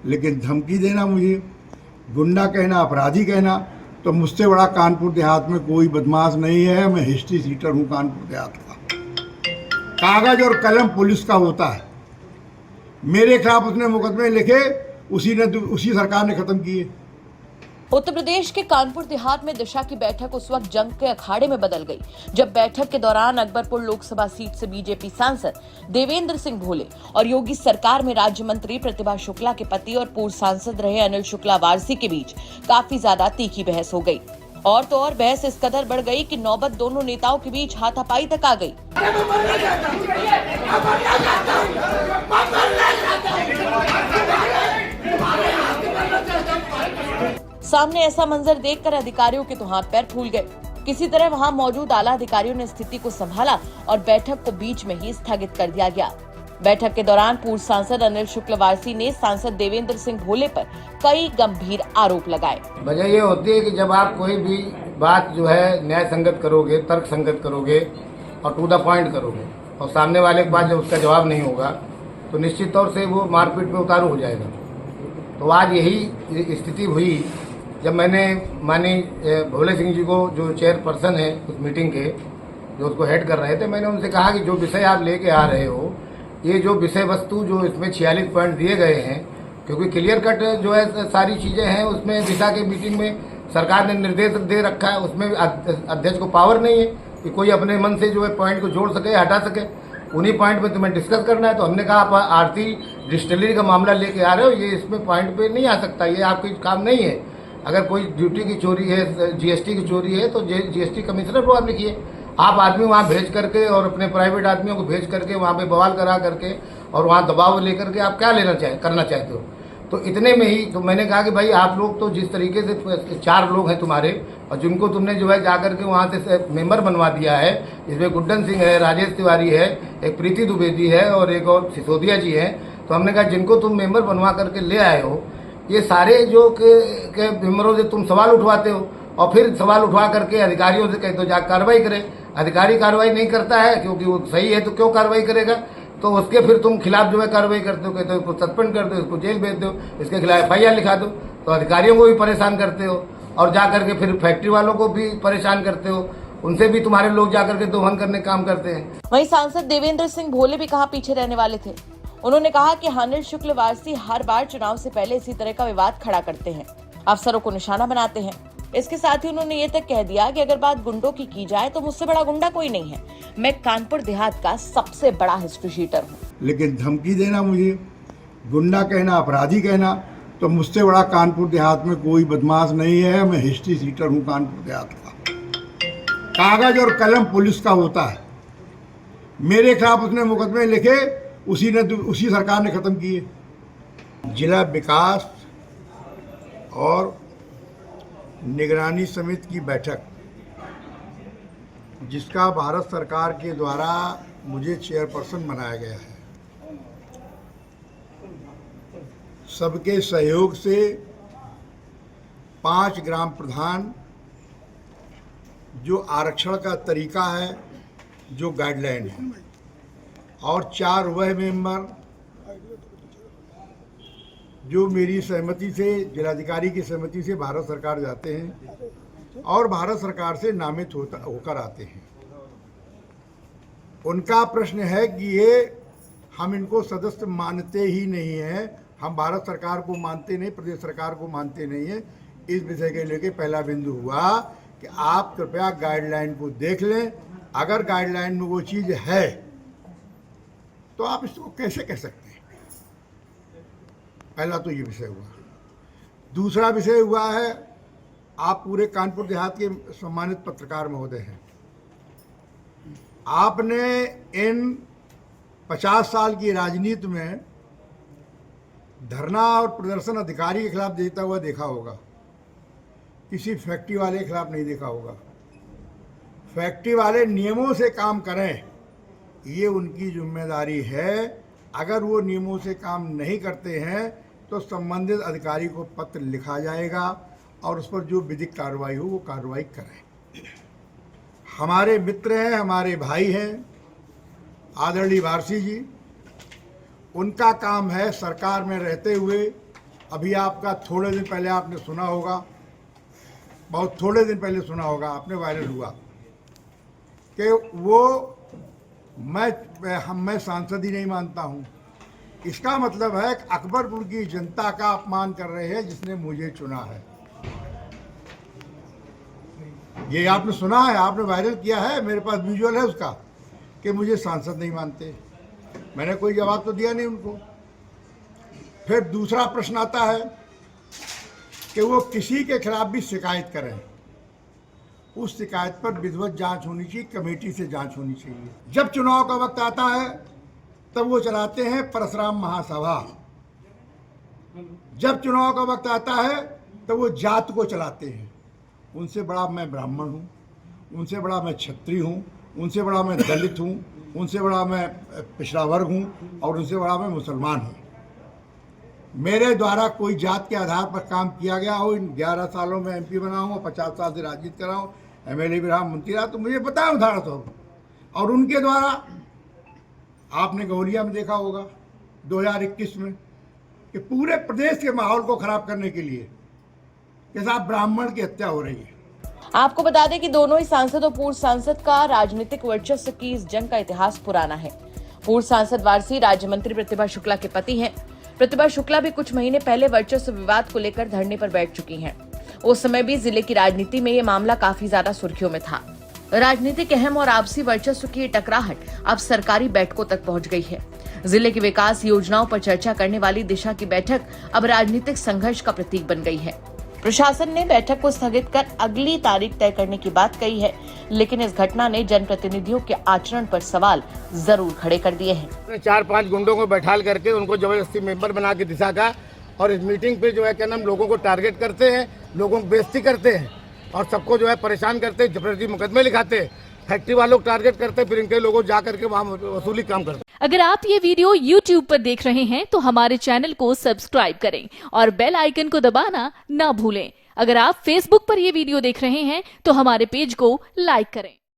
लेकिन धमकी देना, मुझे गुंडा कहना, अपराधी कहना, तो मुझसे बड़ा कानपुर देहात में कोई बदमाश नहीं है। मैं हिस्ट्री सीटर हूँ कानपुर देहात का। कागज और कलम पुलिस का होता है। मेरे खिलाफ उसने मुकदमे लिखे, उसी सरकार ने खत्म किए। उत्तर प्रदेश के कानपुर देहात में दिशा की बैठक उस वक्त जंग के अखाड़े में बदल गई जब बैठक के दौरान अकबरपुर लोकसभा सीट से बीजेपी सांसद देवेंद्र सिंह भोले और योगी सरकार में राज्य मंत्री प्रतिभा शुक्ला के पति और पूर्व सांसद रहे अनिल शुक्ला वारसी के बीच काफी ज्यादा तीखी बहस हो गई। और तो और बहस इस कदर बढ़ गई कि नौबत दोनों नेताओं के बीच हाथापाई तक आ गई। सामने ऐसा मंजर देखकर अधिकारियों के तो हाथ पैर फूल गए। किसी तरह वहां मौजूद आला अधिकारियों ने स्थिति को संभाला और बैठक को बीच में ही स्थगित कर दिया गया। बैठक के दौरान पूर्व सांसद अनिल शुक्लवारसी ने सांसद देवेंद्र सिंह भोले पर कई गंभीर आरोप लगाए। वजह ये होती है कि जब आप कोई भी बात जो है न्याय संगत करोगे, तर्क संगत करोगे और टू द पॉइंट करोगे और सामने वाले के पास जब उसका जवाब नहीं होगा तो निश्चित तौर से वो मारपीट में उतारू हो जाएगा। तो आज यही स्थिति हुई जब मैंने माननीय भोले सिंह जी को, जो चेयरपर्सन है उस मीटिंग के, जो उसको हेड कर रहे थे, मैंने उनसे कहा कि जो विषय आप लेके आ रहे हो, ये जो विषय वस्तु जो इसमें 46 पॉइंट दिए गए हैं, क्योंकि क्लियर कट जो है सारी चीज़ें हैं उसमें दिशा के मीटिंग में सरकार ने निर्देश दे रखा है। उसमें अध्यक्ष को पावर नहीं है कि कोई अपने मन से जो है पॉइंट को जोड़ सके, हटा सके। उन्हीं पॉइंट पे तुम्हें डिस्कस करना है। तो हमने कहा आप आरती डिस्टिलरी का मामला लेके आ रहे हो, ये इसमें पॉइंट पे नहीं आ सकता, ये आपकी काम नहीं है। अगर कोई ड्यूटी की चोरी है, जीएसटी की चोरी है, तो जीएसटी कमिश्नर को आप लिखिए। आप आदमी वहाँ भेज करके और अपने प्राइवेट आदमियों को भेज करके वहाँ पे बवाल करा करके और वहाँ दबाव लेकर के आप क्या करना चाहते हो। तो इतने में ही तो मैंने कहा कि भाई आप लोग तो जिस तरीके से 4 लोग हैं तुम्हारे और जिनको तुमने जो है जाकर के वहाँ से मेंबर बनवा दिया है, इसमें गुड्डन सिंह है, राजेश तिवारी है, एक प्रीति द्विवेदी है और एक और सिसोदिया जी हैं। तो हमने कहा जिनको तुम मेंबर बनवा करके ले आए हो, ये सारे जो के मेंबरों से तुम सवाल उठवाते हो और फिर सवाल उठवा करके अधिकारियों से कहते हो जा कार्रवाई करें। अधिकारी कार्रवाई नहीं करता है क्योंकि वो सही है तो क्यों कार्रवाई करेगा। तो उसके फिर तुम खिलाफ जो है कार्रवाई करते हो, कहते हो इसको सस्पेंड कर दो, इसको जेल भेज दो, इसके खिलाफ FIR लिखा दो। तो अधिकारियों को भी परेशान करते हो और जा करके फिर फैक्ट्री वालों को भी परेशान करते हो, उनसे भी तुम्हारे लोग जाकर के दोहन करने काम करते हैं। वहीं सांसद देवेंद्र सिंह भोले भी कहाँ पीछे रहने वाले थे। उन्होंने कहा कि अनिल शुक्लवारसी हर बार चुनाव से पहले इसी तरह का विवाद खड़ा करते हैं, अफसरों को निशाना बनाते हैं। इसके साथ ही उन्होंने ये तक कह दिया कि अगर बात गुंडों की जाए तो मुझसे बड़ा गुंडा कोई नहीं है। मैं कानपुर देहात का सबसे बड़ा हिस्ट्री शीटर हूँ। लेकिन धमकी देना, मुझे गुंडा कहना, अपराधी कहना, तो मुझसे बड़ा कानपुर देहात में कोई बदमाश नहीं है। मैं हिस्ट्री सीटर हूँ कानपुर देहात का। कागज और कलम पुलिस का होता है। मेरे खिलाफ उसने मुकदमे लिखे, उसी सरकार ने खत्म किए। जिला विकास और निगरानी समिति की बैठक, जिसका भारत सरकार के द्वारा मुझे चेयरपर्सन बनाया गया है, सबके सहयोग से 5 ग्राम प्रधान, जो आरक्षण का तरीका है, जो गाइडलाइन है, और 4 वह मेंबर जो मेरी सहमति से, जिलाधिकारी की सहमति से भारत सरकार जाते हैं और भारत सरकार से नामित होकर आते हैं। उनका प्रश्न है कि ये हम इनको सदस्य मानते ही नहीं हैं, हम भारत सरकार को मानते नहीं, प्रदेश सरकार को मानते नहीं है। इस विषय के लेके पहला बिंदु हुआ कि आप कृपया गाइडलाइन को देख लें। अगर गाइडलाइन में वो चीज़ है तो आप इसको कैसे कह सकते हैं। पहला तो ये विषय हुआ। दूसरा विषय हुआ है, आप पूरे कानपुर देहात के सम्मानित पत्रकार महोदय हैं। आपने इन 50 साल की राजनीति में धरना और प्रदर्शन अधिकारी के खिलाफ देता हुआ देखा होगा, किसी फैक्ट्री वाले के खिलाफ नहीं देखा होगा। फैक्ट्री वाले नियमों से काम करें, ये उनकी जिम्मेदारी है। अगर वो नियमों से काम नहीं करते हैं तो संबंधित अधिकारी को पत्र लिखा जाएगा और उस पर जो विधिक कार्रवाई हो वो कार्रवाई करें। हमारे मित्र हैं, हमारे भाई हैं आदरणीय वारसी जी, उनका काम है सरकार में रहते हुए अभी आपका थोड़े दिन पहले आपने सुना होगा, बहुत थोड़े दिन पहले सुना होगा आपने, वायरल हुआ कि वो मैं सांसद ही नहीं मानता हूँ। इसका मतलब है कि अकबरपुर की जनता का अपमान कर रहे हैं जिसने मुझे चुना है। ये आपने सुना है, आपने वायरल किया है, मेरे पास विजुअल है उसका, कि मुझे सांसद नहीं मानते। मैंने कोई जवाब तो दिया नहीं उनको। फिर दूसरा प्रश्न आता है कि वो किसी के खिलाफ भी शिकायत करें, उस शिकायत पर विधिवत जांच होनी चाहिए, कमेटी से जांच होनी चाहिए। जब चुनाव का वक्त आता है तब वो चलाते हैं परशुराम महासभा, जब चुनाव का वक्त आता है तब वो जात को चलाते हैं। उनसे बड़ा मैं ब्राह्मण हूँ, उनसे बड़ा मैं क्षत्रिय हूँ, उनसे बड़ा मैं दलित हूँ, उनसे बड़ा मैं पिछड़ा वर्ग हूँ, और उनसे बड़ा मैं मुसलमान हूँ। मेरे द्वारा कोई जात के आधार पर काम किया गया हो, इन 11 सालों में MP बना हूँ, 50 साल से राजनीति करा हूँ, MLA भी रहा, मंत्री रहा, तो मुझे पता है उदाहरण तो। और उनके द्वारा आपने गौलिया में देखा होगा 2021 में कि पूरे प्रदेश के माहौल को खराब करने के लिए के साथ ब्राह्मण की हत्या हो रही है। आपको बता दें कि दोनों ही सांसद और पूर्व सांसद का राजनीतिक वर्चस्व की इस जंग का इतिहास पुराना है। पूर्व सांसद वारसी राज्य मंत्री प्रतिभा शुक्ला के पति हैं। प्रतिभा शुक्ला भी कुछ महीने पहले वर्चस्व विवाद को लेकर धरने पर बैठ चुकी हैं। उस समय भी जिले की राजनीति में ये मामला काफी ज्यादा सुर्खियों में था। राजनीतिक अहम और आपसी वर्चस्व की टकराहट अब सरकारी बैठकों तक पहुंच गई है। जिले की विकास योजनाओं पर चर्चा करने वाली दिशा की बैठक अब राजनीतिक संघर्ष का प्रतीक बन गई है। प्रशासन ने बैठक को स्थगित कर अगली तारीख तय करने की बात कही है, लेकिन इस घटना ने जनप्रतिनिधियों के आचरण पर सवाल जरूर खड़े कर दिए हैं। 4-5 गुंडों को बैठाल करके उनको जबरदस्ती मेंबर बना के दिशा का, और इस मीटिंग पे जो है क्या नाम लोगों को टारगेट करते हैं, लोगों को बेइज्जती करते हैं और सबको जो है परेशान करते हैं, जबरदस्ती मुकदमे लिखाते हैं, फैक्ट्री वालों को टारगेट करते हैं, फिर इनके लोगों जा करके वहाँ वसूली काम करते हैं। अगर आप ये वीडियो YouTube पर देख रहे हैं तो हमारे चैनल को सब्सक्राइब करें और बेल आइकन को दबाना ना भूलें। अगर आप Facebook पर ये वीडियो देख रहे हैं तो हमारे पेज को लाइक करें।